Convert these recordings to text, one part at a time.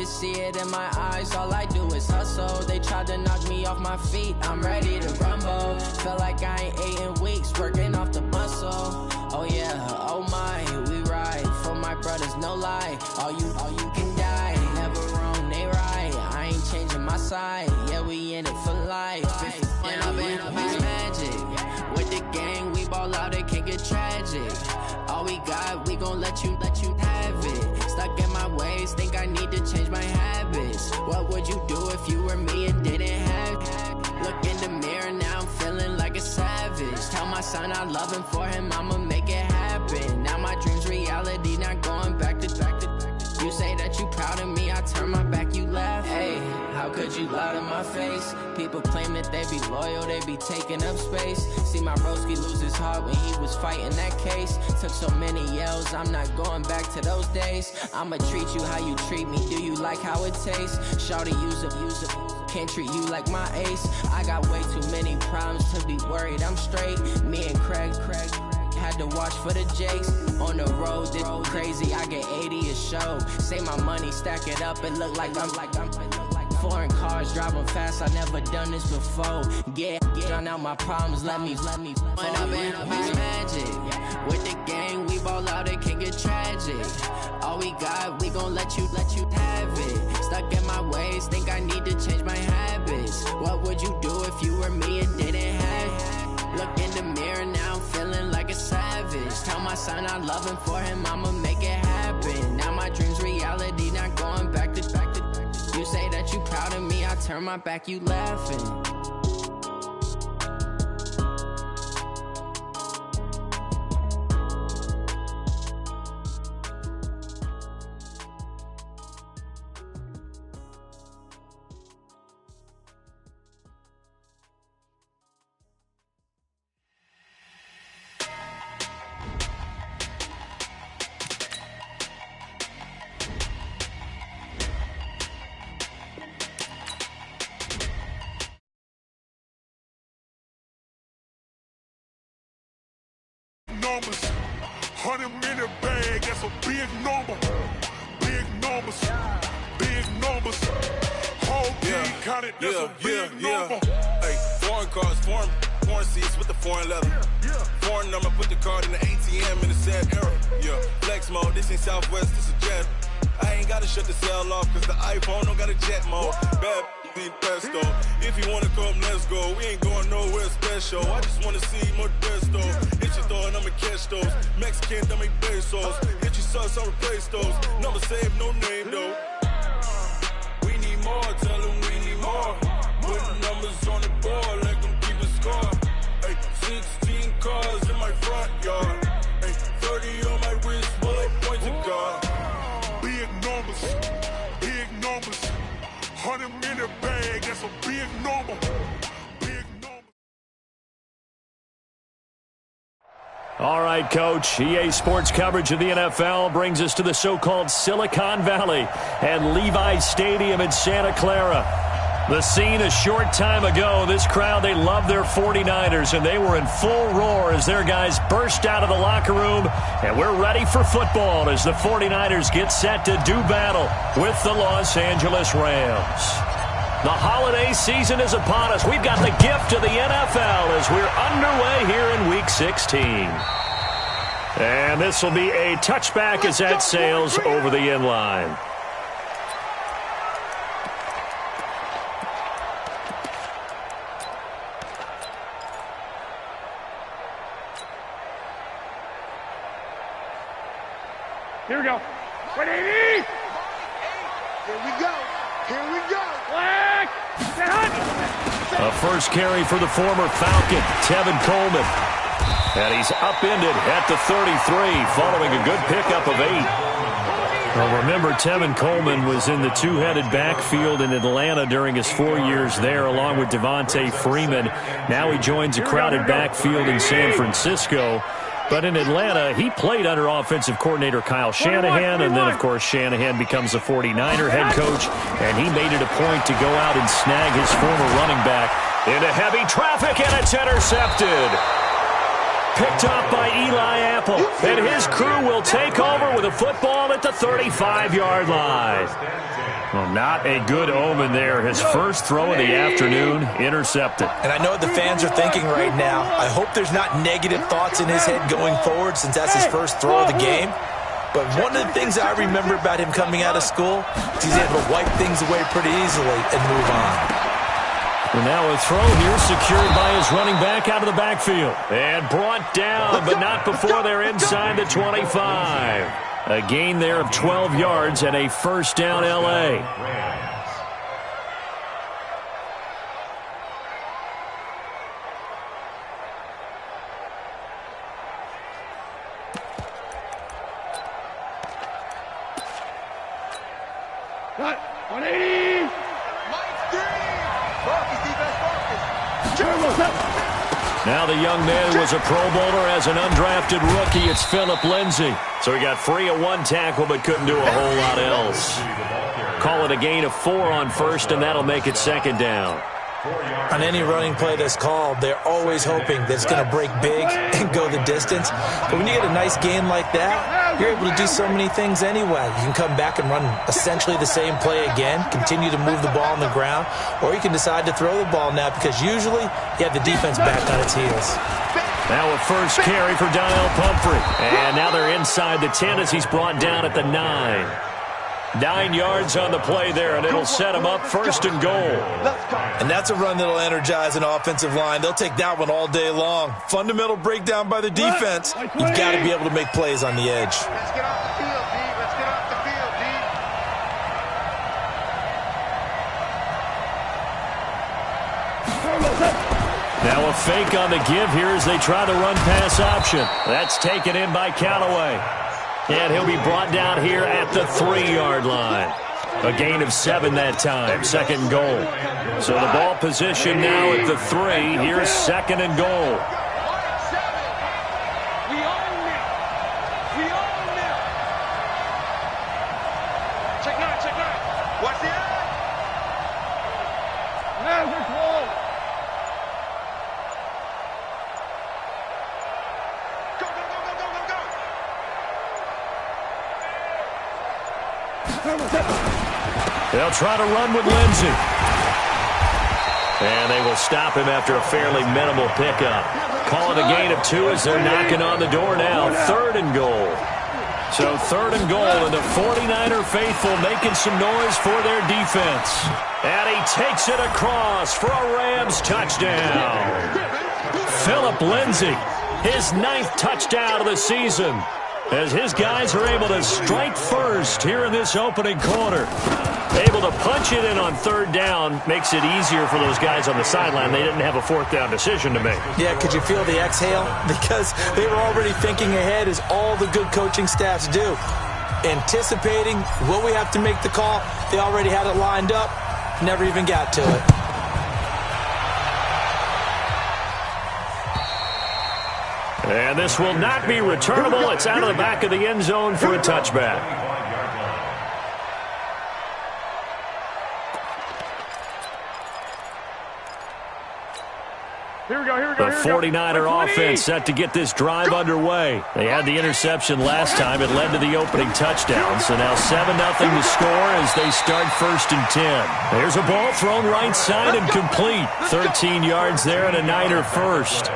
see it in my eyes, all I do is hustle. They tried to knock me off my feet, I'm ready to rumble. Feel like I ain't ate in weeks, working off the muscle. Oh yeah, oh my, we ride for my brothers, no lie. All you can die, never wrong, they right. I ain't changing my side, yeah, we in it for life. And I've been magic. With the gang, we ball out, it can get tragic. All we got, we gon' let you have it. Stuck in my ways, think I need to change my habits. What would you do if you were me and didn't have it? Look in the mirror, now I'm feeling like a savage. Tell my son I love him, for him I'ma make it happen. Now my dream's reality, not going back to. You say that you proud of me, I turn my back, you laugh. Hey, how could you lie to my face? People claim that they be loyal, they be taking up space. See my broski lose his heart when he was fighting that case. Took so many yells, I'm not going back to those days. I'ma treat you how you treat me, do you like how it tastes? Shawty, use it, can't treat you like my ace. I got way too many problems to be worried, I'm straight. Me and Craig had to watch for the Jakes. On the road, this crazy, I get 80 a show. Say my money, stack it up, and look like I'm foreign cars, driving fast, I never done this before. Get on out my problems, let me When I've been magic. With the gang, we ball out, it can get tragic. All we got, we gon' let you have it. Stuck in my ways, think I need to change my habits. What would you do if you were me and didn't have it? Look in the mirror, now I'm feeling like a savage. Tell my son I love him, for him I'ma make it happen. Now my dream's reality, not going back to. You say that you proud of me, I turn my back, you laughing. Numbers, 100-minute bag, that's a big number. Big numbers, big numbers. Whole team counted, that's a big number. Hey, foreign cars, foreign seats with the foreign leather. Foreign number, put the card in the ATM in the sad era. Yeah, flex mode, this ain't Southwest, this a jet. I ain't gotta shut the cell off, cause the iPhone don't got a jet mode. Bad ain't pesto. If you wanna come, let's go. We ain't going nowhere special. I just wanna see more pesto. Hit your thought, I'ma catch those. Mexican, I make pesos. Hit your sauce, I'll replace those. Number saved, no name though. We need more, tell them we need more. Putting numbers on the board, like them keep a score. Hey, 16 cars in my front yard. Hey, 30 on my wrist, while I point to God. Big numbers, big numbers. 100-minute bag, that's a big number. Big number. All right, Coach. EA Sports coverage of the NFL brings us to the so-called Silicon Valley and Levi's Stadium in Santa Clara. The scene a short time ago, this crowd, they love their 49ers, and they were in full roar as their guys burst out of the locker room, and we're ready for football as the 49ers get set to do battle with the Los Angeles Rams. The holiday season is upon us. We've got the gift of the NFL as we're underway here in Week 16. And this will be a touchback as that sails over the end line. Here we go. 180. Here we go. Here we go. Flag. A first carry for the former Falcon, Tevin Coleman. And he's upended at the 33 following a good pickup of 8. Well, remember, Tevin Coleman was in the two-headed backfield in Atlanta during his 4 years there, along with Devontae Freeman. Now he joins a crowded backfield in San Francisco. But in Atlanta, he played under offensive coordinator Kyle Shanahan, and then, of course, Shanahan becomes a 49er head coach, and he made it a point to go out and snag his former running back into heavy traffic, and it's intercepted. Picked up by Eli Apple, and his crew will take over with a football at the 35-yard line. Well, not a good omen there. His first throw of the afternoon, intercepted. And I know what the fans are thinking right now. I hope there's not negative thoughts in his head going forward since that's his first throw of the game. But one of the things I remember about him coming out of school is he's able to wipe things away pretty easily and move on. And now a throw here secured by his running back out of the backfield. And brought down, but not before they're inside the 25. A gain there of 12 yards and a first down L.A. Got 180. Now the young man who was a Pro Bowler as an undrafted rookie. It's Philip Lindsay. So he got free of one tackle but couldn't do a whole lot else. Call it a gain of 4 on first, and that'll make it second down. On any running play that's called, they're always hoping that it's going to break big and go the distance. But when you get a nice gain like that, you're able to do so many things anyway. You can come back and run essentially the same play again, continue to move the ball on the ground, or you can decide to throw the ball now because usually you have the defense back on its heels. Now a first carry for Donnell Pumphrey. And now they're inside the 10 as he's brought down at the 9. 9 yards on the play there, and it'll set him up first and goal. And that's a run that'll energize an offensive line. They'll take that one all day long. Fundamental breakdown by the defense. You've got to be able to make plays on the edge. Let's get off the field, D. Let's get off the field, D. Now a fake on the give here as they try the run-pass option. That's taken in by Callaway. And he'll be brought down here at the 3-yard line. A gain of 7 that time, second and goal. So the ball position now at the 3. Here's second and goal. We own it. We own it. Check 9, check 9. What's it? Hands are closed. Go, go, go, go, go, go, go. They'll try to run with Lindsay. And they will stop him after a fairly minimal pickup. Call it a gain of 2 as they're knocking on the door now. Third and goal. So third and goal, and the 49er faithful making some noise for their defense. And he takes it across for a Rams touchdown. Philip Lindsay, his 9th touchdown of the season, as his guys are able to strike first here in this opening quarter. Able to punch it in on third down makes it easier for those guys on the sideline. They didn't have a fourth down decision to make. Yeah, could you feel the exhale? Because they were already thinking ahead, as all the good coaching staffs do. Anticipating, will we have to make the call? They already had it lined up, never even got to it. And this will not be returnable. It's out of the back of the end zone for a touchback. Here we go, here we The go, here we go. 49er offense set to get this drive underway. They had the interception last time. It led to the opening touchdown. So now 7-0 to score as they start first and 10. There's a ball thrown right side and complete. 13 yards there and a Niner first.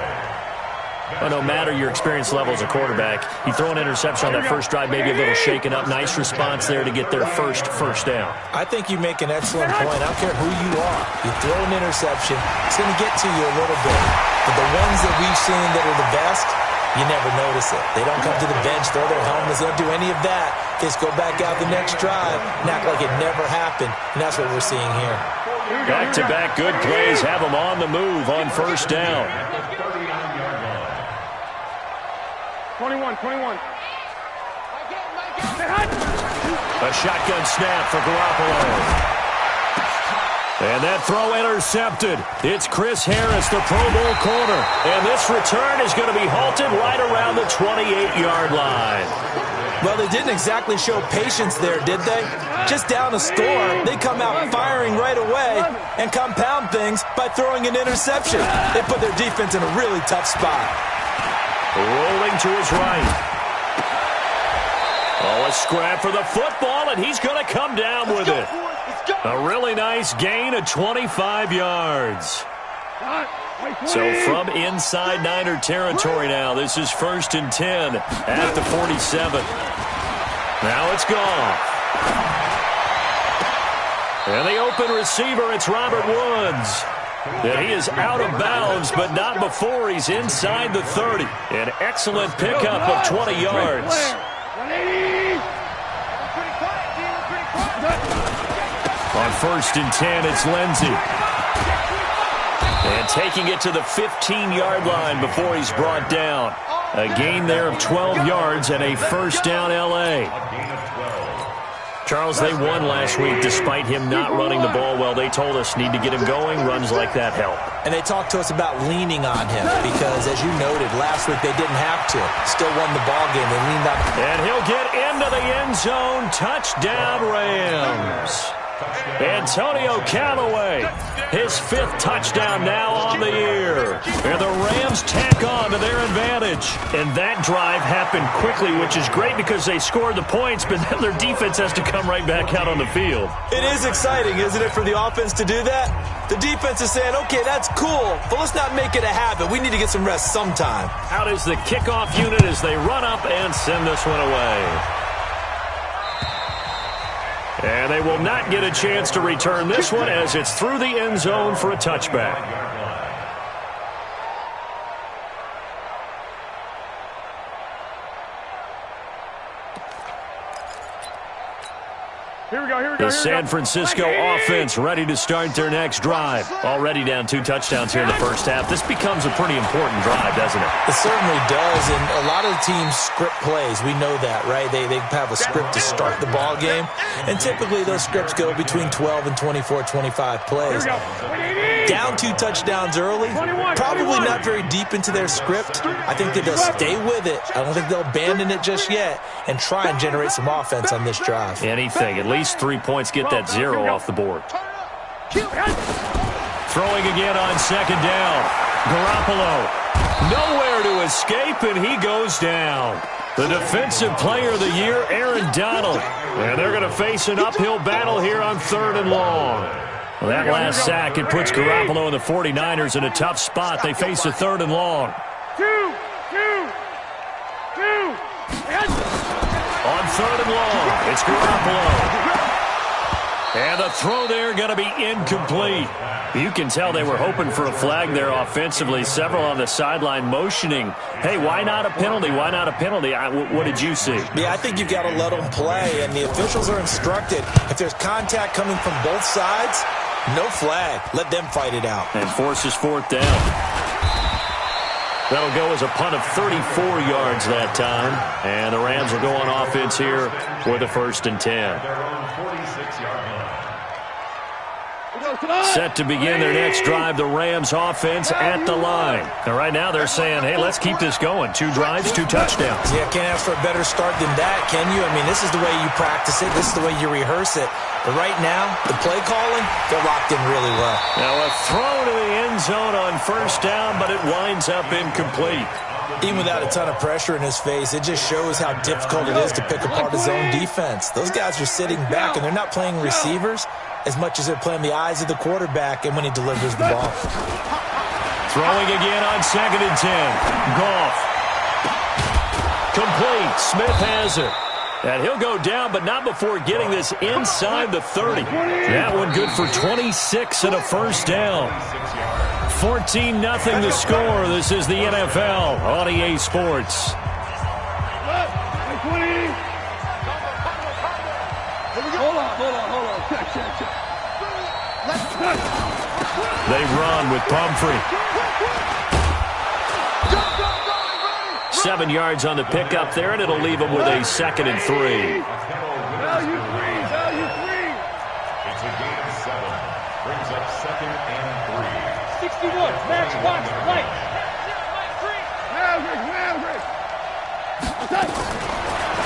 Well, no matter your experience level as a quarterback, you throw an interception on that first drive, maybe a little shaken up. Nice response there to get their first down. I think you make an excellent point. I don't care who you are. You throw an interception, it's going to get to you a little bit. But the ones that we've seen that are the best, you never notice it. They don't come to the bench, throw their helmets, they don't do any of that. They just go back out the next drive and act like it never happened. And that's what we're seeing here. Back-to-back good plays have them on the move on first down. 21. A shotgun snap for Garoppolo. And that throw intercepted. It's Chris Harris, the Pro Bowl corner. And this return is going to be halted right around the 28-yard line. Well, they didn't exactly show patience there, did they? Just down a score, they come out firing right away and compound things by throwing an interception. They put their defense in a really tough spot. Rolling to his right. Oh, a scrap for the football, and he's going to come down with it. A really nice gain of 25 yards. So from inside Niner territory now, this is 1st and 10 at the 47. Now it's gone. And the open receiver, it's Robert Woods. And he is out of bounds, but not before he's inside the 30. An excellent pickup of 20 yards. On 1st and 10, it's Lindsey. And taking it to the 15-yard line before he's brought down. A gain there of 12 yards and a first down L.A. Charles, they won last week despite him not running the ball well. They told us need to get him going. Runs like that help. And they talked to us about leaning on him because, as you noted, last week they didn't have to. Still won the ball game. They leaned on him. And he'll get into the end zone. Touchdown, Rams. Antonio Callaway, his 5th touchdown now on the year. And the Rams tack on to their advantage. And that drive happened quickly, which is great because they scored the points, but then their defense has to come right back out on the field. It is exciting, isn't it, for the offense to do that? The defense is saying, okay, that's cool, but let's not make it a habit. We need to get some rest sometime. Out is the kickoff unit as they run up and send this one away. And they will not get a chance to return this one as it's through the end zone for a touchback. Here we go. The San Francisco offense ready to start their next drive. Already down 2 touchdowns here in the first half. This becomes a pretty important drive, doesn't it? It certainly does, and a lot of the teams script plays. We know that, right? They have a script to start the ball game, and typically those scripts go between 12 and 24, 25 plays. Down 2 touchdowns early, probably not very deep into their script. I think that they'll stay with it. I don't think they'll abandon it just yet and try and generate some offense on this drive. Anything, at least 3 points, get that 0 off the board. Throwing again on 2nd down. Garoppolo, nowhere to escape, and he goes down. The defensive player of the year, Aaron Donald. And they're going to face an uphill battle here on 3rd and long. Well, that last sack, it puts Garoppolo and the 49ers in a tough spot. They face a 3rd and long. On 3rd and long, it's Garoppolo. And the throw there going to be incomplete. You can tell they were hoping for a flag there offensively. Several on the sideline motioning, hey, why not a penalty? Why not a penalty? What did you see? Yeah, I think you've got to let them play, and the officials are instructed. If there's contact coming from both sides, no flag. Let them fight it out. And forces 4th down. That'll go as a punt of 34 yards that time. And the Rams will go on offense here for the 1st and 10. Set to begin their next drive, the Rams offense at the line. And right now they're saying, hey, let's keep this going. 2 drives, 2 touchdowns. Yeah, can't ask for a better start than that, can you? I mean, this is the way you practice it. This is the way you rehearse it. But right now, the play calling, they're locked in really well. Now a throw to the end zone on 1st down, but it winds up incomplete. Even without a ton of pressure in his face, it just shows how difficult it is to pick apart his own defense. Those guys are sitting back, and they're not playing receivers as much as they're playing the eyes of the quarterback and when he delivers the ball. Throwing again on 2nd and 10. Goff. Complete. Smith has it. And he'll go down, but not before getting this inside the 30. That one good for 26 and a first down. 14-0 the score. This is the NFL on EA Sports. Hold on. They run with Pumphrey. 7 yards on the pickup there, and it'll leave them with a 2nd and 3. Value three. It's a gain of 7. Brings up 2nd and 3. 61. Match, watch, right. Maverick.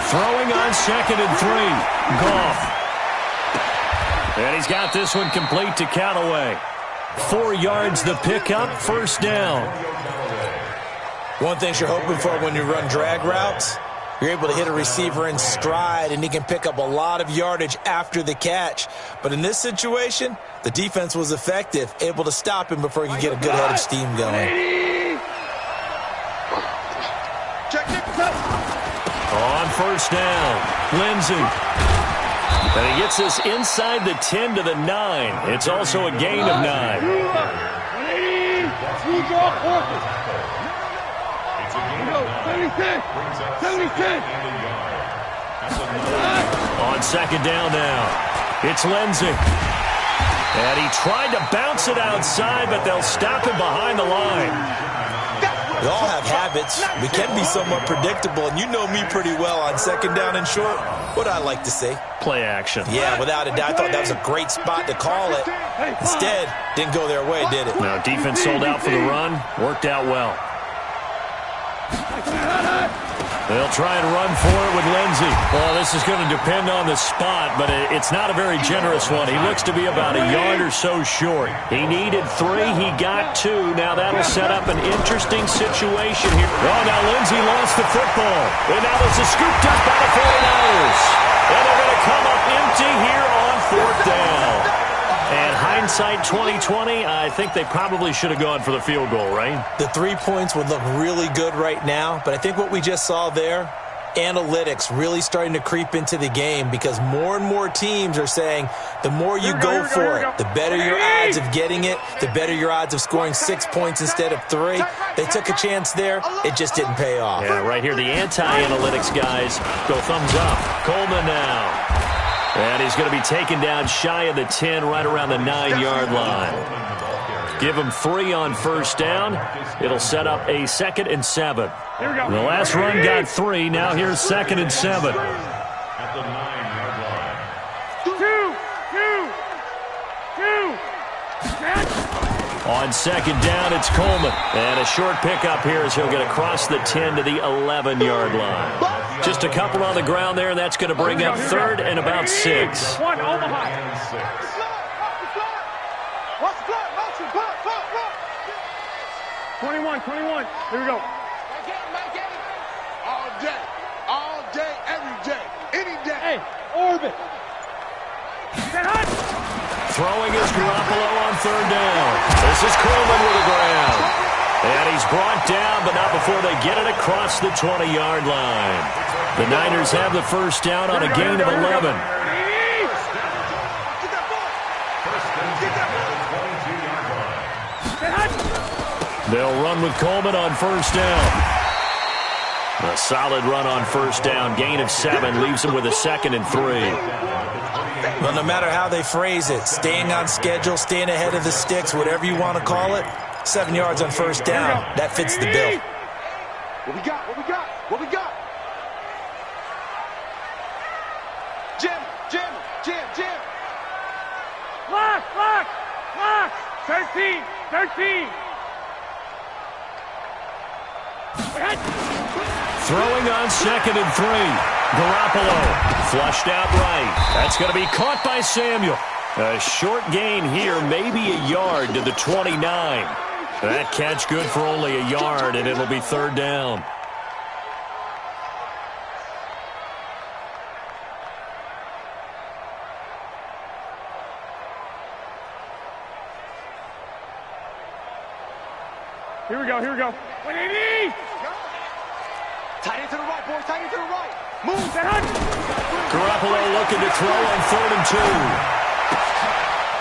Throwing on 2nd and 3. Goff. And he's got this one complete to Callaway. 4 yards the pickup, first down. One thing you're hoping for when you run drag routes, You're able to hit a receiver in stride, and he can pick up a lot of yardage after the catch. But in this situation, the defense was effective, able to stop him before he could get a good head of steam going. On first down, Lindsey. And he gets this inside the 10 to the 9. It's also a gain of 9. On second down now, it's Lindsey. And he tried to bounce it outside, but they'll stop him behind the line. We all have habits. We can be somewhat predictable, and you know me pretty well on second down and short. What I like to say? Play action. Yeah, without a doubt. I thought that was a great spot to call it. Instead, didn't go their way, did it? Now, defense sold out for the run. Worked out well. They'll try and run for it with Lindsey. Well, this is going to depend on the spot, but it's not a very generous one. He looks to be about a yard or so short. He needed 3. He got 2. Now that'll set up an interesting situation here. Oh, now Lindsey lost the football. And now this is scooped up by the 49ers. And they're going to come up empty here on fourth down. And hindsight 2020, I think they probably should have gone for the field goal, right? The 3 points would look really good right now, but I think what we just saw there, analytics really starting to creep into the game because more and more teams are saying the more you go for it, the better your odds of getting it, the better your odds of scoring 6 points instead of 3. They took a chance there. It just didn't pay off. Yeah, right here, the anti-analytics guys go thumbs up. Coleman now. And he's going to be taken down shy of the 10, right around the 9-yard line. Give him 3 on first down. It'll set up a 2nd and 7. Here we go. The last run got 3. Now here's 2nd and 7. At the 9-yard line. On second down, it's Coleman. And a short pickup here as he'll get across the 10 to the 11-yard line. Just a couple on the ground there, and that's going to bring up 3rd and about 6. 1 Omaha. 21. Here we go. All day, every day, any day. Hey, orbit. Throwing is Garoppolo on 3rd down. This is Coleman with the ground. And he's brought down, but not before they get it across the 20-yard line. The Niners have the first down on a gain of 11. They'll run with Coleman on first down. A solid run on first down. Gain of 7 leaves him with a 2nd and 3. Well, no matter how they phrase it, staying on schedule, staying ahead of the sticks, whatever you want to call it, 7 yards on first down, that fits the bill. What we got? Jim. Lock. 13. Throwing on 2nd and 3. Garoppolo flushed out right. That's going to be caught by Samuel. A short gain here, maybe a yard to the 29. That catch good for only a yard, and it'll be 3rd down. Here we go. 180. Tight end to the right, boys. Tight end to the right. Move. Garoppolo looking to throw on 3rd and 2.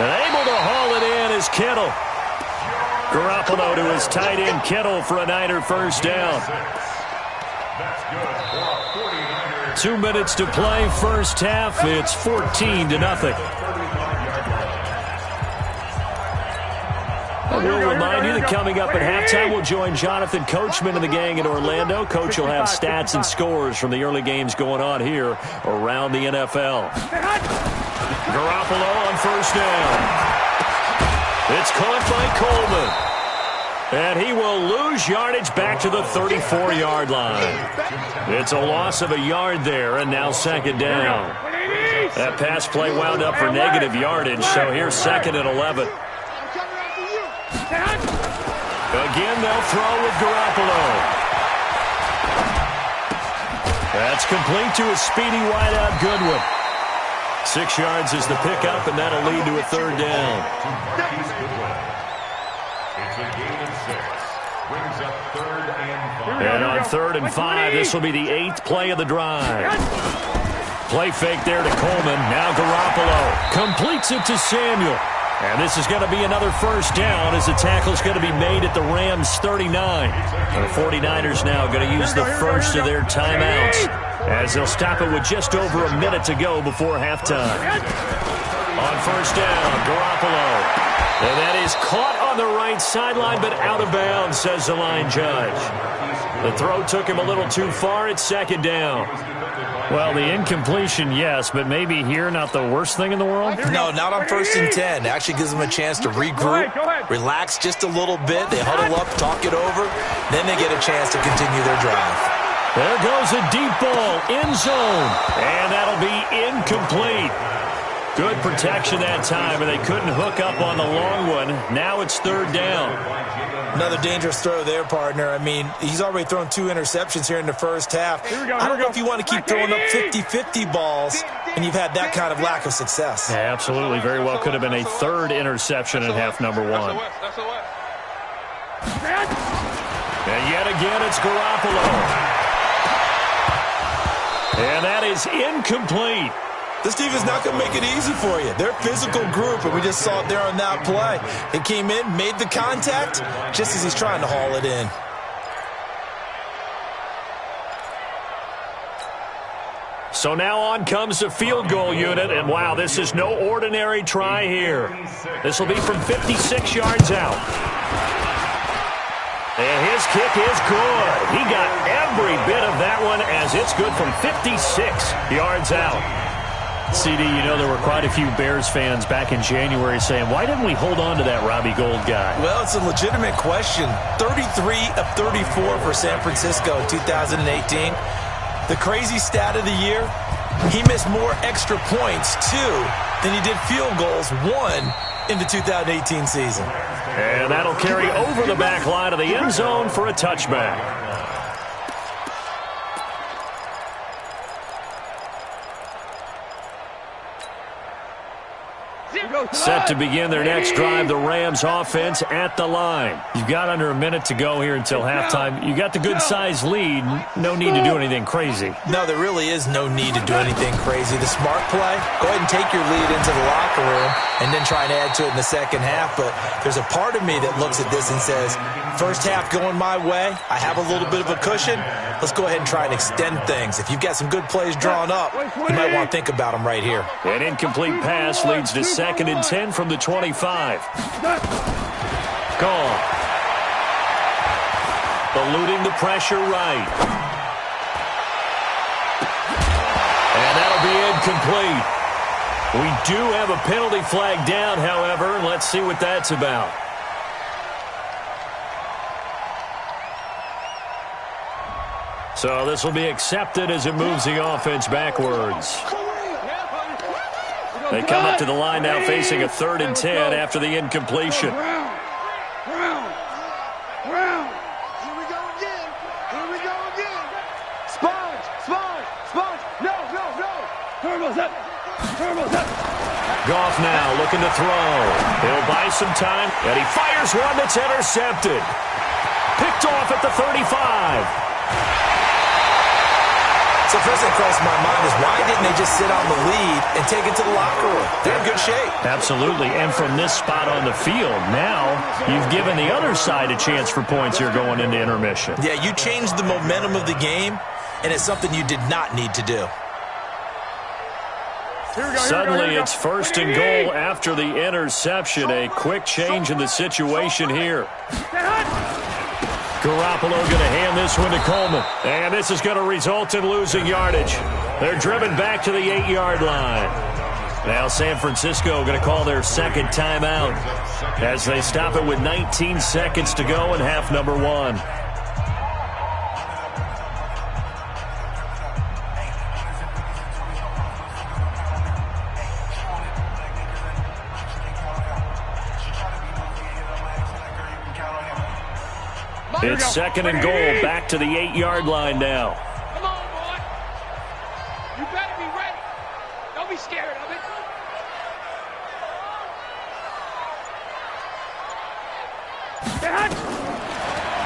And able to haul it in is Kittle. Garoppolo to his tight end Kittle for a Niner first down. 2 minutes to play first half. It's 14-0. We'll remind you that coming up at halftime, we'll join Jonathan Coachman and the gang in Orlando. Coach will have stats and scores from the early games going on here around the NFL. Garoppolo on first down. It's caught by Coleman. And he will lose yardage back to the 34-yard line. It's a loss of a yard there, and now 2nd down. That pass play wound up for negative yardage, so here's 2nd and 11. Again, they'll throw with Garoppolo. That's complete to a speedy wideout Goodwin. 6 yards is the pickup, and that'll lead to a third down. It's a gain of 6. Brings up 3rd and 5. And on 3rd and 5, this will be the 8th play of the drive. Play fake there to Coleman. Now Garoppolo completes it to Samuel. And this is going to be another first down as the tackle's going to be made at the Rams' 39. And the 49ers now going to use the first of their timeouts as they'll stop it with just over a minute to go before halftime. On first down, Garoppolo. And that is caught on the right sideline, but out of bounds, says the line judge. The throw took him a little too far. It's 2nd down. Well, the incompletion, yes, but maybe here not the worst thing in the world? No, not on 1st and 10. It actually gives them a chance to regroup, relax just a little bit. They huddle up, talk it over. Then they get a chance to continue their drive. There goes a deep ball, end zone, and that'll be incomplete. Good protection that time, and they couldn't hook up on the long one. Now it's 3rd down. Another dangerous throw there, partner. I mean, he's already thrown 2 interceptions here in the first half. I don't know if you want to keep throwing up 50-50 balls, and you've had that kind of lack of success. Yeah, absolutely. Very well could have been a 3rd interception in half number 1. And yet again, it's Garoppolo. And that is incomplete. This team is not going to make it easy for you. They're a physical group, and we just saw it there on that play. They came in, made the contact, just as he's trying to haul it in. So now on comes the field goal unit, and wow, this is no ordinary try here. This will be from 56 yards out. And his kick is good. He got every bit of that one as it's good from 56 yards out. CD, you know there were quite a few Bears fans back in January saying, why didn't we hold on to that Robbie Gould guy? Well, it's a legitimate question. 33 of 34 for San Francisco in 2018. The crazy stat of the year, he missed more extra points, 2, than he did field goals, 1, in the 2018 season. And that'll carry over the back line of the end zone for a touchback. Set to begin their next drive, the Rams offense at the line. You've got under a minute to go here until halftime. You got the good-sized lead. No need to do anything crazy. No, there really is no need to do anything crazy. The smart play, go ahead and take your lead into the locker room and then try and add to it in the second half. But there's a part of me that looks at this and says, first half going my way, I have a little bit of a cushion. Let's go ahead and try and extend things. If you've got some good plays drawn up, you might want to think about them right here. An incomplete pass leads to 2nd and 10 from the 25. Gone. Eluding the pressure right. And that'll be incomplete. We do have a penalty flag down, however, and let's see what that's about. So this will be accepted as it moves the offense backwards. They come up to the line now facing a 3rd and 10 after the incompletion. Here we go again. Here we go again. Sponge. No. Turbo's up. Goff now looking to throw. He'll buy some time, and he fires one that's intercepted. Picked off at the 35. So first thing crossed my mind is why didn't they just sit on the lead and take it to the locker room? They're in good shape. Absolutely, and from this spot on the field, now you've given the other side a chance for points here going into intermission. Yeah, you changed the momentum of the game, and it's something you did not need to do. Suddenly it's 1st and goal after the interception. A quick change in the situation here. Garoppolo going to hand this one to Coleman. And this is going to result in losing yardage. They're driven back to the 8-yard line. Now San Francisco going to call their 2nd timeout as they stop it with 19 seconds to go in half number 1. It's 2nd and goal, back to the 8-yard line now.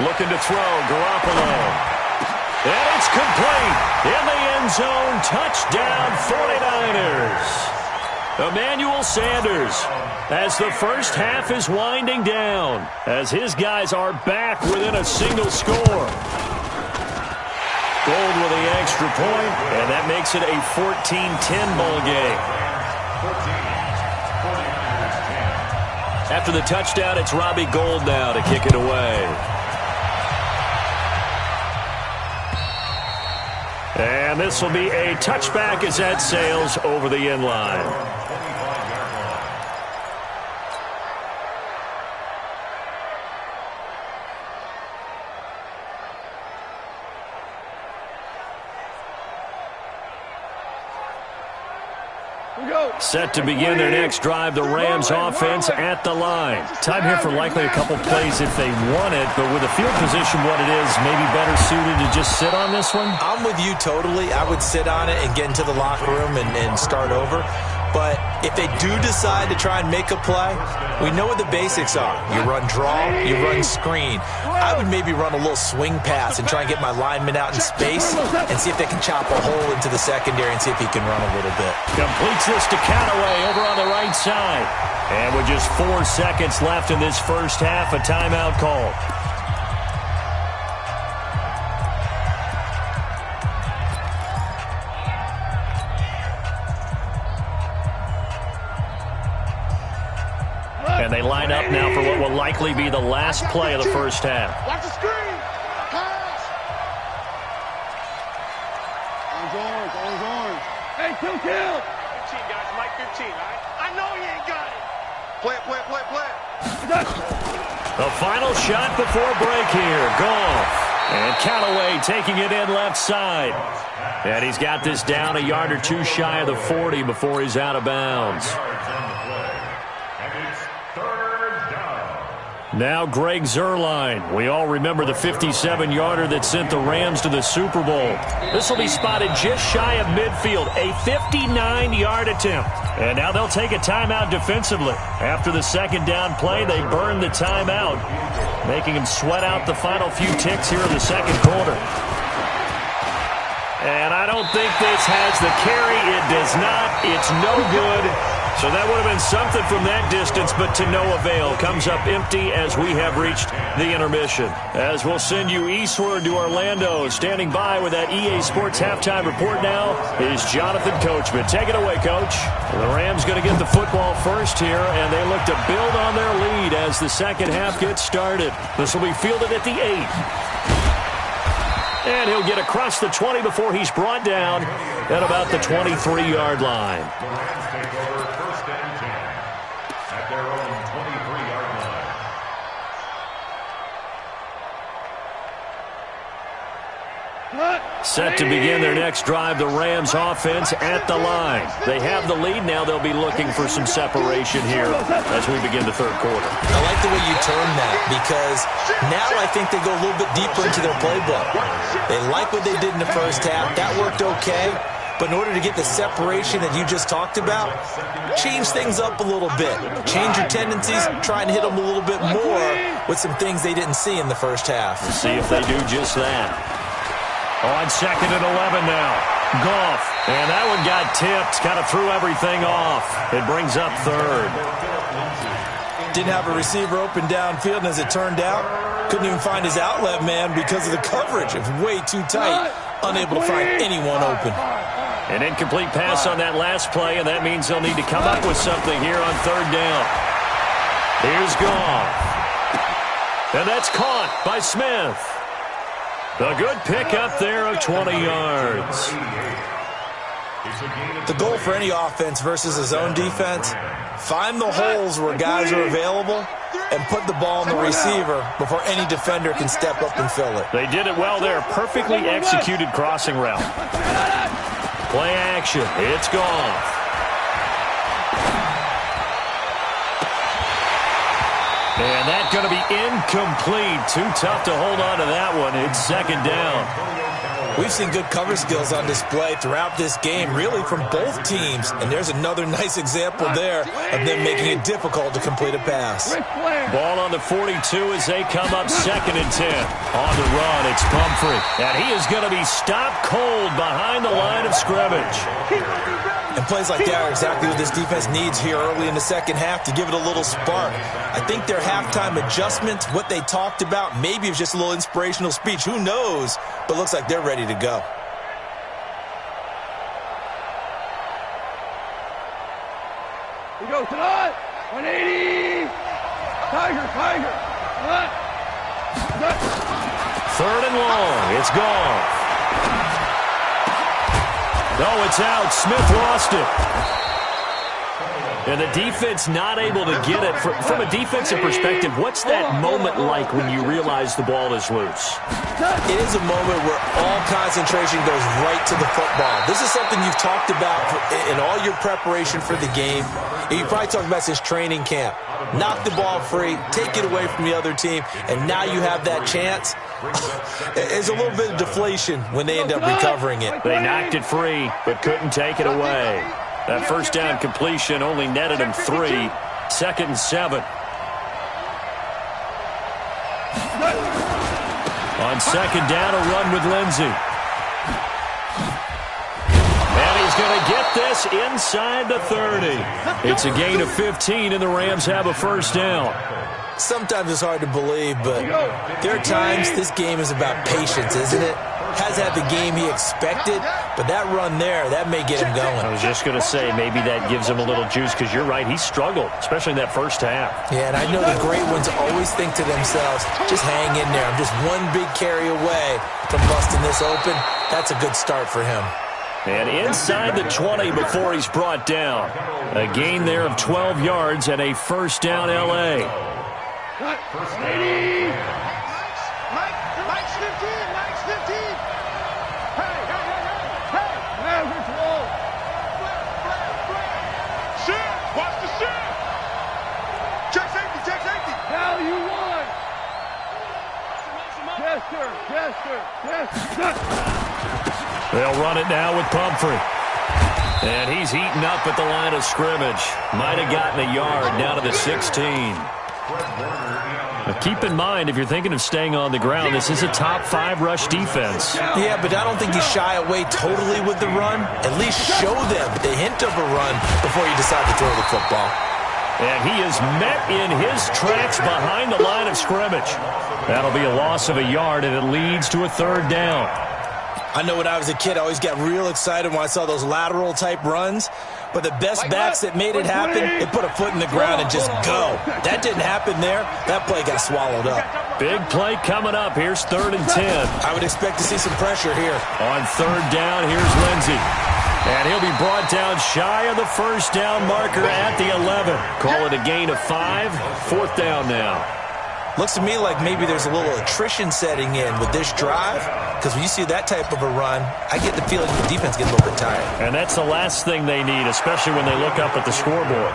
Looking to throw, Garoppolo. And it's complete. In the end zone, touchdown 49ers. Emmanuel Sanders, as the first half is winding down, as his guys are back within a single score. Gold with the extra point, and that makes it a 14-10 ball game. After the touchdown, it's Robbie Gould now to kick it away. And this will be a touchback as that sails over the end line. Set to begin their next drive, the Rams offense at the line. Time here for likely a couple plays if they want it, but with the field position what it is, maybe better suited to just sit on this one? I'm with you totally. I would sit on it and get into the locker room and start over. But if they do decide to try and make a play, we know what the basics are. You run draw, you run screen. I would maybe run a little swing pass and try and get my lineman out in space and see if they can chop a hole into the secondary and see if he can run a little bit. Completes this to Callaway over on the right side. And with just 4 seconds left in this first half, a timeout call. And they line up now for what will likely be the last play of the first half. Watch the screen. Pass. Orange. Hey, kill. 15, guys. Mike 15, all right? I know you ain't got it. Play it. The final shot before break here. Goff. And Callaway taking it in left side. And he's got this down a yard or two shy of the 40 before he's out of bounds. Now Greg Zuerlein. We all remember the 57-yarder that sent the Rams to the Super Bowl. This will be spotted just shy of midfield, a 59-yard attempt. And now they'll take a timeout defensively. After the second down play, they burn the timeout, making them sweat out the final few ticks here in the second quarter. And I don't think this has the carry. It does not. It's no good. So that would have been something from that distance, but to no avail. Comes up empty as we have reached the intermission. As we'll send you eastward to Orlando. Standing by with that EA Sports halftime report now is Jonathan Coachman. Take it away, Coach. The Rams going to get the football first here, and they look to build on their lead as the second half gets started. This will be fielded at the 8. And he'll get across the 20 before he's brought down at about the 23-yard line. Set to begin their next drive, the Rams offense at the line. They have the lead. Now they'll be looking for some separation here as we begin the third quarter. I like the way you term that because now I think they go a little bit deeper into their playbook. They like what they did in the first half. That worked okay. But in order to get the separation that you just talked about, change things up a little bit. Change your tendencies, try and hit them a little bit more with some things they didn't see in the first half. We'll see if they do just that. On second and 11 now. Goff. And that one got tipped. Kind of threw everything off. It brings up third. Didn't have a receiver open downfield, and as it turned out, couldn't even find his outlet man because of the coverage. It was way too tight. Unable to find anyone open. An incomplete pass on that last play, and that means they'll need to come up with something here on third down. Here's Goff. And that's caught by Smith. A good pickup there of 20 yards. The goal for any offense versus a zone defense, find the holes where guys are available and put the ball in the receiver before any defender can step up and fill it. They did it well there. Perfectly executed crossing route. Play action. It's Goff. And that's going to be incomplete. Too tough to hold on to that one. It's second down. We've seen good cover skills on display throughout this game, really from both teams. And there's another nice example there of them making it difficult to complete a pass. Ball on the 42 as they come up 2nd and 10. On the run, it's Pumphrey. And he is going to be stopped cold behind the line of scrimmage. And plays like that are exactly what this defense needs here early in the second half to give it a little spark. I think their halftime adjustment, what they talked about, maybe it was just a little inspirational speech. Who knows? But looks like they're ready to go. Here we go, tonight. 180. Tiger. 3rd and long. It's gone. No, it's out. Smith lost it. And the defense not able to get it. From a defensive perspective, what's that moment like when you realize the ball is loose? It is a moment where all concentration goes right to the football. This is something you've talked about in all your preparation for the game. You probably talked about since training camp. Knock the ball free, take it away from the other team, and now you have that chance. There's a little bit of deflation when they end up recovering it. They knocked it free, but couldn't take it away. That first down completion only netted him 3. 2nd and 7. On 2nd down, a run with Lindsey. And he's going to get this inside the 30. It's a gain of 15, and the Rams have a first down. Sometimes it's hard to believe, but there are times this game is about patience, isn't it? Has had the game he expected, but that run there, that may get him going. I was just going to say, maybe that gives him a little juice, because you're right, he struggled, especially in that first half. Yeah, and I know the great ones always think to themselves, just hang in there. I'm just one big carry away from busting this open. That's a good start for him. And inside the 20 before he's brought down. A gain there of 12 yards and a first down L.A. Mike's 15. Mike's 15. Hey. Average roll. Shit. Watch the shit. Check safety. Now you won. Yes, sir. They'll run it now with Pumphrey. And he's heating up at the line of scrimmage. Might have gotten a yard down to the 16. Now keep in mind, if you're thinking of staying on the ground, this is a top 5 rush defense. Yeah, but I don't think you shy away totally with the run. At least show them the hint of a run before you decide to throw the football. And he is met in his tracks behind the line of scrimmage. That'll be a loss of a yard, and it leads to a 3rd down. I know when I was a kid, I always got real excited when I saw those lateral-type runs. But the best backs that made it happen, they put a foot in the ground and just go. That didn't happen there. That play got swallowed up. Big play coming up. Here's 3rd and 10. I would expect to see some pressure here. On 3rd down, here's Lindsey. And he'll be brought down shy of the first down marker at the 11. Call it a gain of 5. 4th down now. Looks to me like maybe there's a little attrition setting in with this drive, because when you see that type of a run, I get the feeling the defense gets a little bit tired. And that's the last thing they need, especially when they look up at the scoreboard.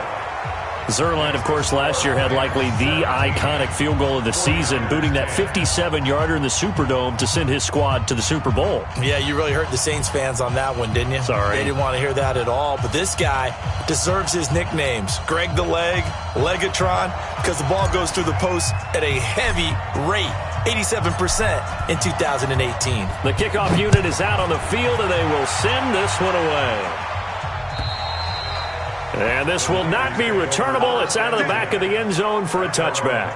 Zuerlein, of course, last year had likely the iconic field goal of the season, booting that 57-yarder in the Superdome to send his squad to the Super Bowl. Yeah, you really hurt the Saints fans on that one, didn't you? Sorry. They didn't want to hear that at all. But this guy deserves his nicknames. Greg the Leg, Legatron, because the ball goes through the post at a heavy rate. 87% in 2018. The kickoff unit is out on the field, and they will send this one away. And this will not be returnable. It's out of the back of the end zone for a touchback.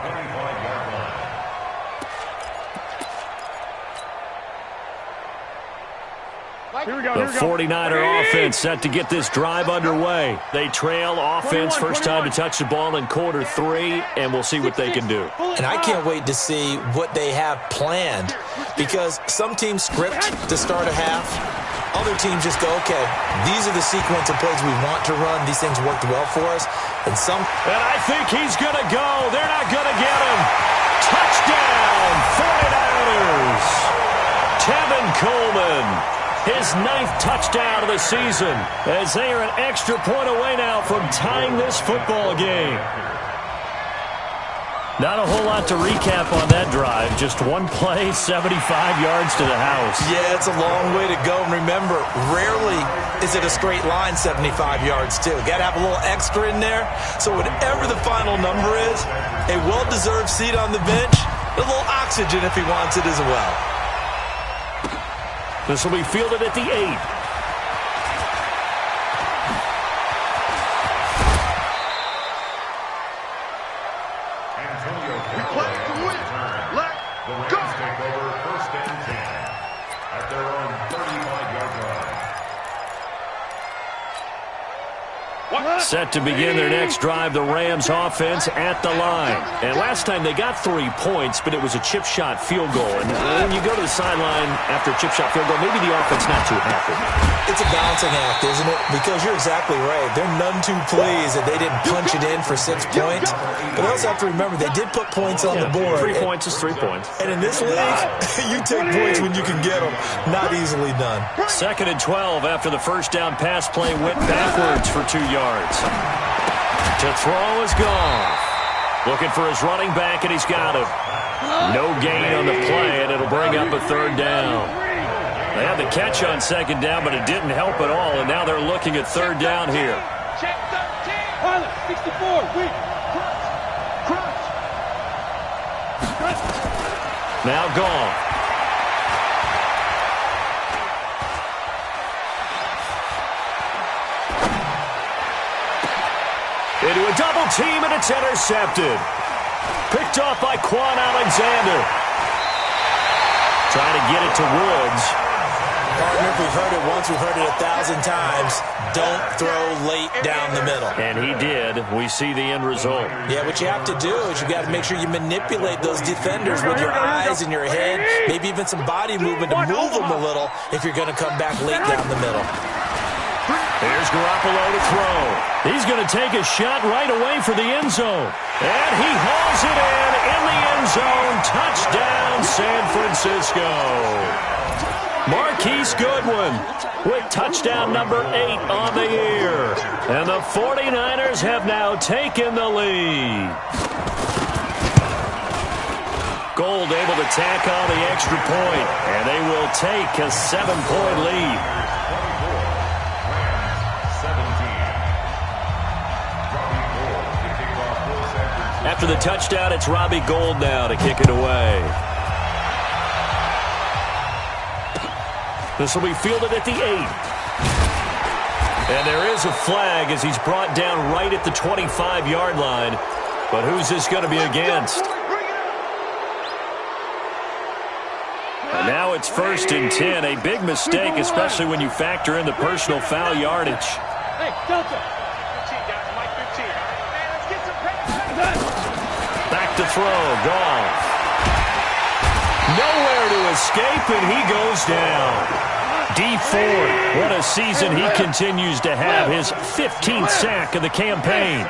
The 49er offense set to get this drive underway. They trail offense first time to touch the ball in quarter 3, and we'll see what they can do. And I can't wait to see what they have planned, because some teams script to start a half. Other teams just go, okay, these are the sequence of plays we want to run. These things worked well for us. And I think he's going to go. They're not going to get him. Touchdown, 49ers. Tevin Coleman, his 9th touchdown of the season, as they are an extra point away now from tying this football game. Not a whole lot to recap on that drive. Just one play, 75 yards to the house. Yeah, it's a long way to go. And remember, rarely is it a straight line 75 yards, too. Got to have a little extra in there. So whatever the final number is, a well-deserved seat on the bench, a little oxygen if he wants it as well. This will be fielded at the 8. Set to begin their next drive, the Rams offense at the line. And last time they got 3 points, but it was a chip shot field goal. And when you go to the sideline after a chip shot field goal, maybe the offense not too happy. It's a balancing act, isn't it? Because you're exactly right. They're none too pleased that they didn't punch it in for 6 points. But also have to remember, they did put points on the board. 3 points is 3 points. And in this league, you take points when you can get them. Not easily done. 2nd and 12 after the first down pass play went backwards for 2 yards. To throw is Goff. Looking for his running back, and he's got him. No gain on the play, and it'll bring up a 3rd down. They had the catch on 2nd down, but it didn't help at all, and now they're looking at 3rd down here. Check 13. Pilot, 64. Wait. Crunch. Now Goff. Into a double team, and it's intercepted. Picked off by Quan Alexander. Trying to get it to Woods. Partner, if we've heard it once, we've heard it 1,000 times. Don't throw late down the middle. And he did. We see the end result. Yeah, what you have to do is you got to make sure you manipulate those defenders with your eyes and your head, maybe even some body movement to move them a little if you're going to come back late down the middle. Here's Garoppolo to throw. He's going to take a shot right away for the end zone. And he hauls it in the end zone. Touchdown, San Francisco. Marquise Goodwin with touchdown number 8 on the year. And the 49ers have now taken the lead. Gold able to tack on the extra point. And they will take a 7-point lead. After the touchdown, it's Robbie Gould now to kick it away. This will be fielded at the 8. And there is a flag as he's brought down right at the 25-yard line. But who's this going to be against? And now it's 1st and 10. A big mistake, especially when you factor in the personal foul yardage. Hey, Delta. Back to throw, Goff. Nowhere to escape, and he goes down. D Ford, what a season he continues to have. His 15th sack of the campaign.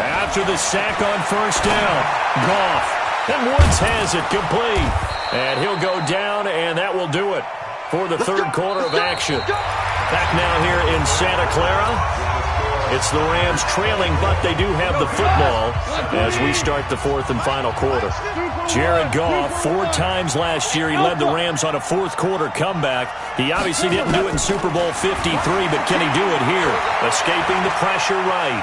After the sack on 1st down, Goff. And Woods has it complete. And he'll go down, and that will do it for the 3rd quarter of action. Back now here in Santa Clara. It's the Rams trailing, but they do have the football as we start the 4th and final quarter. Jared Goff, 4 times last year, he led the Rams on a 4th quarter comeback. He obviously didn't do it in Super Bowl 53, but can he do it here? Escaping the pressure right.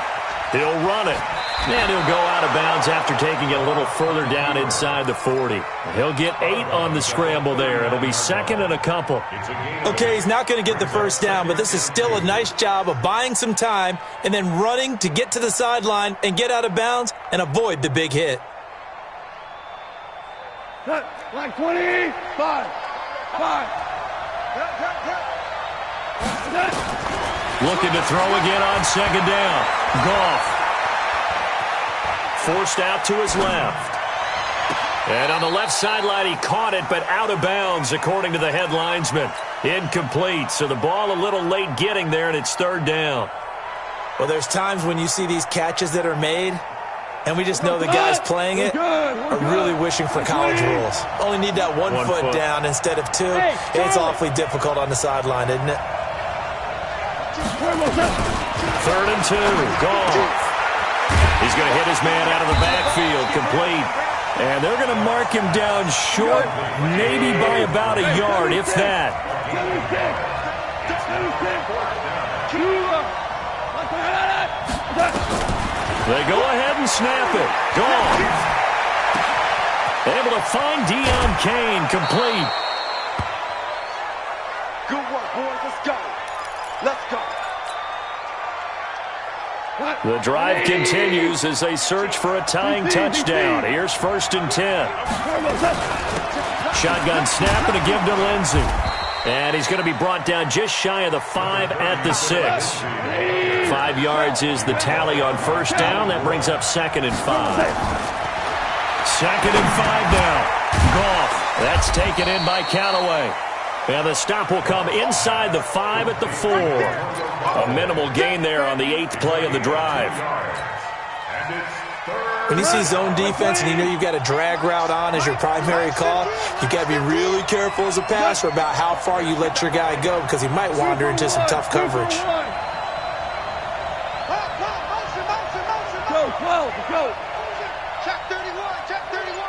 He'll run it. And he'll go out of bounds after taking it a little further down inside the 40. He'll get 8 on the scramble there. It'll be 2nd and a couple. Okay, he's not going to get the 1st down, but this is still a nice job of buying some time and then running to get to the sideline and get out of bounds and avoid the big hit. Like 25. 5. Looking to throw again on 2nd down. Goff. Forced out to his left. And on the left sideline, he caught it, but out of bounds, according to the head linesman. Incomplete, so the ball a little late getting there, and it's 3rd down. Well, there's times when you see these catches that are made, and we just know the guys playing it are really wishing for college rules. Only need that one foot down instead of 2. It's awfully difficult on the sideline, isn't it? 3rd and 2, Goff. He's going to hit his man out of the backfield, complete. And they're going to mark him down short, maybe by about a yard, if that. They go ahead and snap it. Gone. Able to find Deion Kane, complete. Good work, boys. Let's go. Let's go. The drive continues as they search for a tying touchdown. Here's 1st and 10. Shotgun snap and a give to Lindsey. And he's going to be brought down just shy of the 5 at the 6. 5 yards is the tally on 1st down. That brings up 2nd and 5. 2nd and 5 now. Goff. That's taken in by Callaway. And the stop will come inside the 5 at the 4. A minimal gain there on the 8th play of the drive. When you see zone defense and you know you've got a drag route on as your primary call, you've got to be really careful as a passer about how far you let your guy go because he might wander into some tough coverage. Go, 12, go. Check 31, check 31.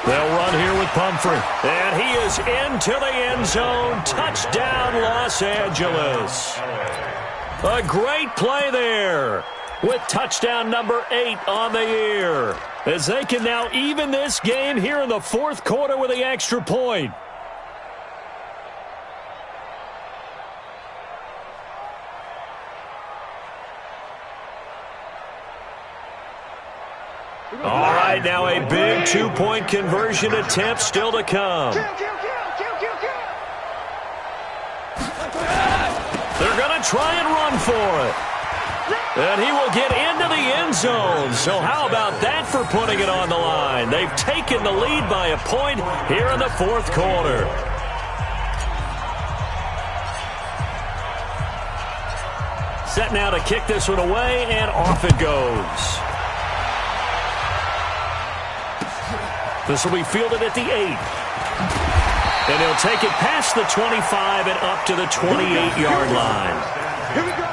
They'll run here with Pumphrey. And he is into the end zone. Touchdown, Los Angeles. A great play there with touchdown number 8 on the year. As they can now even this game here in the 4th quarter with the extra point. All right, now a big 2-point conversion attempt still to come. They're going to try and run for it. And he will get into the end zone. So how about that for putting it on the line? They've taken the lead by a point here in the 4th quarter. Set now to kick this one away, and off it goes. This will be fielded at the 8. And he'll take it past the 25 and up to the 28-yard line. Here we go.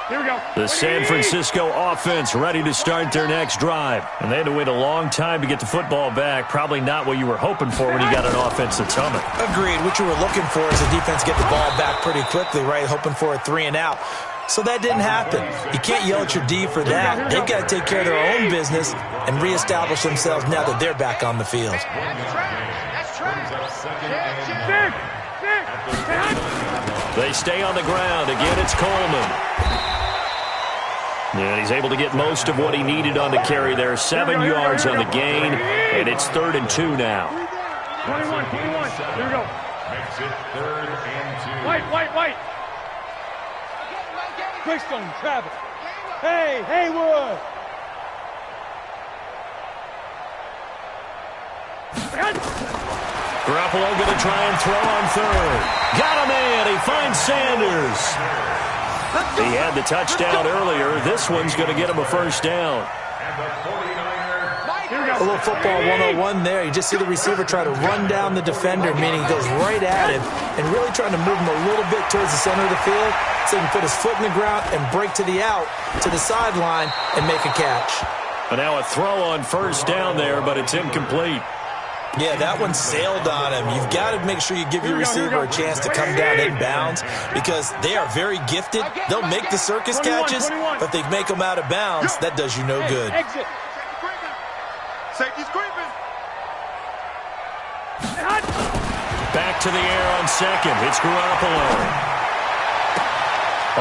Here we go. The San Francisco offense ready to start their next drive. And they had to wait a long time to get the football back. Probably not what you were hoping for when you got an offense that's humming. Agreed. What you were looking for is the defense get the ball back pretty quickly, right? Hoping for a 3 and out. So that didn't happen. You can't yell at your D for that. They've got to take care of their own business and reestablish themselves now that they're back on the field. They stay on the ground. Again, it's Coleman. And he's able to get most of what he needed on the carry there. 7 yards on the gain, and it's 3rd and 2 now. 21. Here we go. Makes it 3rd and 2. White. Quickstone, Travis. Hey, Haywood. Garoppolo going to try and throw on 3rd. Got him in. He finds Sanders. He had the touchdown earlier. This one's going to get him a 1st down. A little football 101 there. You just see the receiver try to run down the defender, meaning he goes right at him and really trying to move him a little bit towards the center of the field so he can put his foot in the ground and break to the out, to the sideline, and make a catch. And now a throw on 1st down there, but it's incomplete. Yeah, that one sailed on him. You've got to make sure you give your receiver a chance to come down in bounds because they are very gifted. They'll make the circus catches, but if they make them out of bounds, that does you no good. Exit. Safety's creeping. Back to the air on 2nd. It's Garoppolo.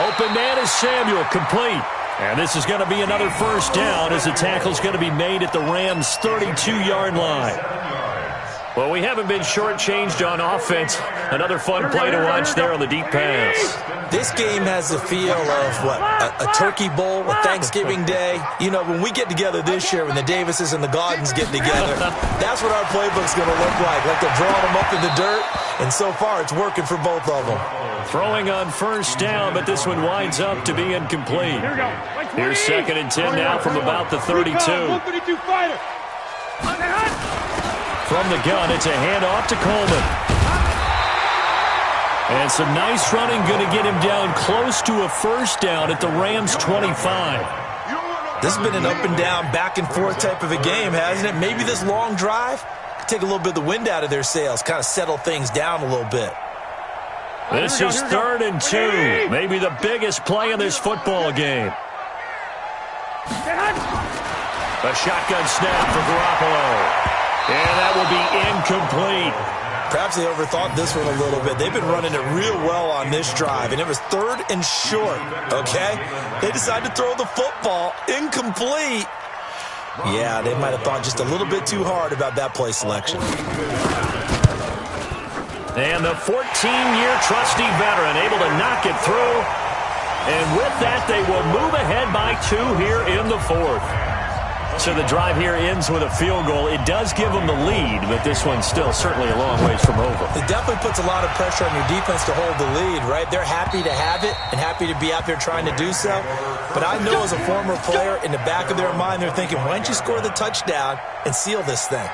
Open man is Samuel, complete. And this is going to be another 1st down as the tackle's going to be made at the Rams' 32-yard line. Well, we haven't been shortchanged on offense. Another fun play to watch there on the deep pass. This game has the feel of, a turkey bowl, a Thanksgiving day. You know, when we get together this year, when the Davises and the Gaudens get together, that's what our playbook's going to look like they're drawing them up in the dirt, and so far it's working for both of them. Throwing on 1st down, but this one winds up to be incomplete. Here we go. Here's 2nd and 10 now from about the 32. 132 fighter. From the gun, it's a handoff to Coleman. And some nice running going to get him down close to a first down at the Rams' 25. This has been an up-and-down, back-and-forth type of a game, hasn't it? Maybe this long drive could take a little bit of the wind out of their sails, kind of settle things down a little bit. This is 3rd and 2. Maybe the biggest play in this football game. A shotgun snap for Garoppolo. And that will be incomplete. Perhaps they overthought this one a little bit. They've been running it real well on this drive, and it was 3rd and short, okay? They decided to throw the football incomplete. Yeah, they might have thought just a little bit too hard about that play selection. And the 14-year trusty veteran able to knock it through. And with that, they will move ahead by 2 here in the 4th. So the drive here ends with a field goal. It does give them the lead, but this one's still certainly a long ways from over. It definitely puts a lot of pressure on your defense to hold the lead, right? They're happy to have it and happy to be out there trying to do so. But I know as a former player, in the back of their mind, they're thinking, why don't you score the touchdown and seal this thing?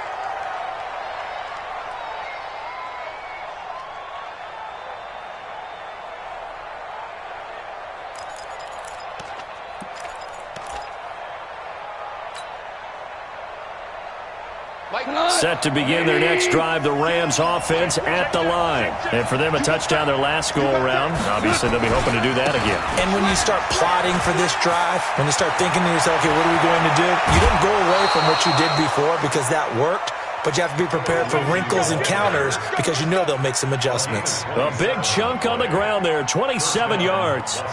Set to begin their next drive, the Rams offense at the line. And for them, a touchdown their last go-around. Obviously, they'll be hoping to do that again. And when you start plotting for this drive, when you start thinking to yourself, okay, what are we going to do? You don't go away from what you did before because that worked, but you have to be prepared for wrinkles and counters because you know they'll make some adjustments. A big chunk on the ground there, 27 yards.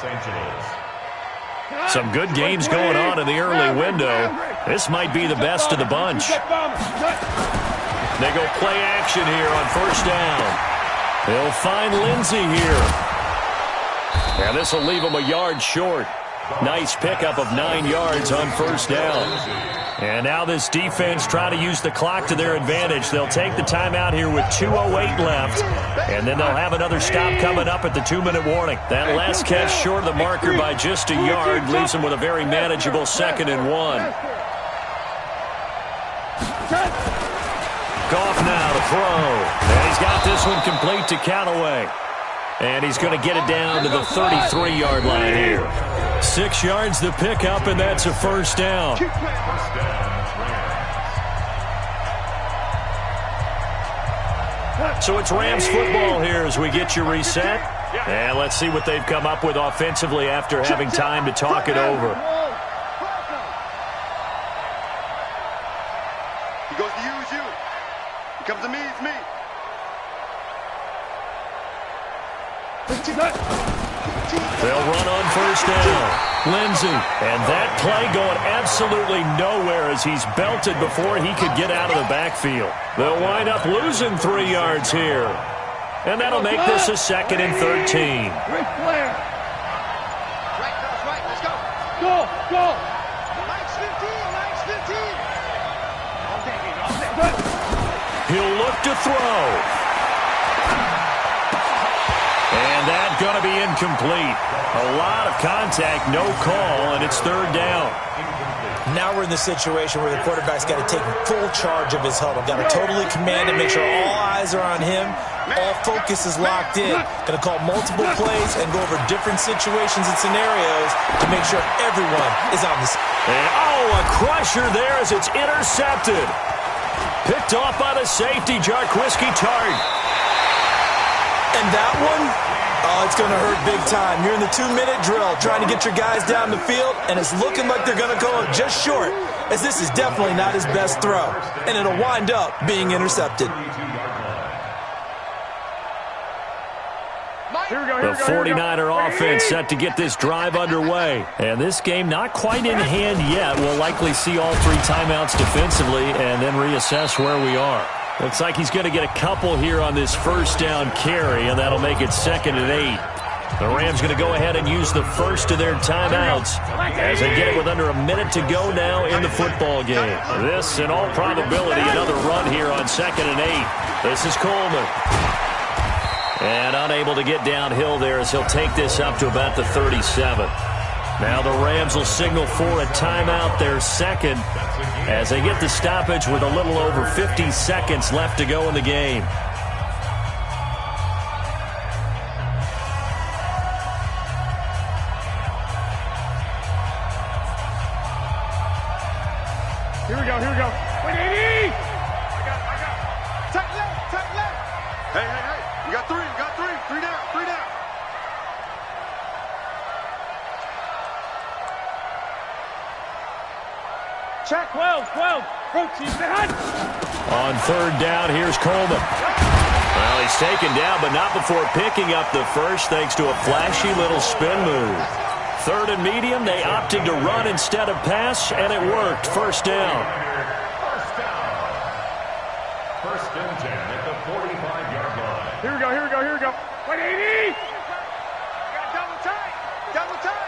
Some good games going on in the early window. This might be the best of the bunch. They go play action here on 1st down. They'll find Lindsey here. And this will leave them a yard short. Nice pickup of 9 yards on 1st down. And now this defense trying to use the clock to their advantage. They'll take the timeout here with 2:08 left. And then they'll have another stop coming up at the 2-minute warning. That last catch short of the marker by just a yard leaves them with a very manageable 2nd and 1. Goff now to throw. And he's got this one complete to Callaway. And he's going to get it down to the 33-yard line here. 6 yards the pickup, and that's a 1st down. So it's Rams football here as we get you reset. And let's see what they've come up with offensively after having time to talk it over. He goes to use you. He comes to me, it's me. They'll run on 1st down. Lindsey. And that play going absolutely nowhere as he's belted before he could get out of the backfield. They'll wind up losing 3 yards here. And that'll make this a 2nd and 13. Right, let's go. Go, go. Max 15, He'll look to throw. And that's going to be incomplete. A lot of contact, no call, and it's 3rd down. Now we're in the situation where the quarterback's got to take full charge of his huddle. Got to totally command it, make sure all eyes are on him. All focus is locked in. Going to call multiple plays and go over different situations and scenarios to make sure everyone is on the same. And a crusher there as it's intercepted. Picked off by the safety, Jarquiski Tart. And that one, it's going to hurt big time. You're in the 2-minute drill trying to get your guys down the field, and it's looking like they're going to go just short, as this is definitely not his best throw, and it'll wind up being intercepted. The 49er offense set to get this drive underway. And this game not quite in hand yet. We'll likely see all 3 timeouts defensively and then reassess where we are. Looks like he's going to get a couple here on this 1st down carry, and that'll make it 2nd and 8. The Rams going to go ahead and use the first of their timeouts as they get it with under a minute to go now in the football game. This, in all probability, another run here on 2nd and 8. This is Coleman. And unable to get downhill there as he'll take this up to about the 37. Now the Rams will signal for a timeout, their 2nd, as they get the stoppage with a little over 50 seconds left to go in the game. here we go. 180! I got. Tight left. Hey. You got three. Three down. Check. 12. Proceed to the hunt. On third down, here's Coleman. Well, he's taken down, but not before picking up the first thanks to a flashy little spin move. Third and medium, they opted to run instead of pass, and it worked. First down. First and 10 at the 45-yard line. Here we go. 180! Got double tight.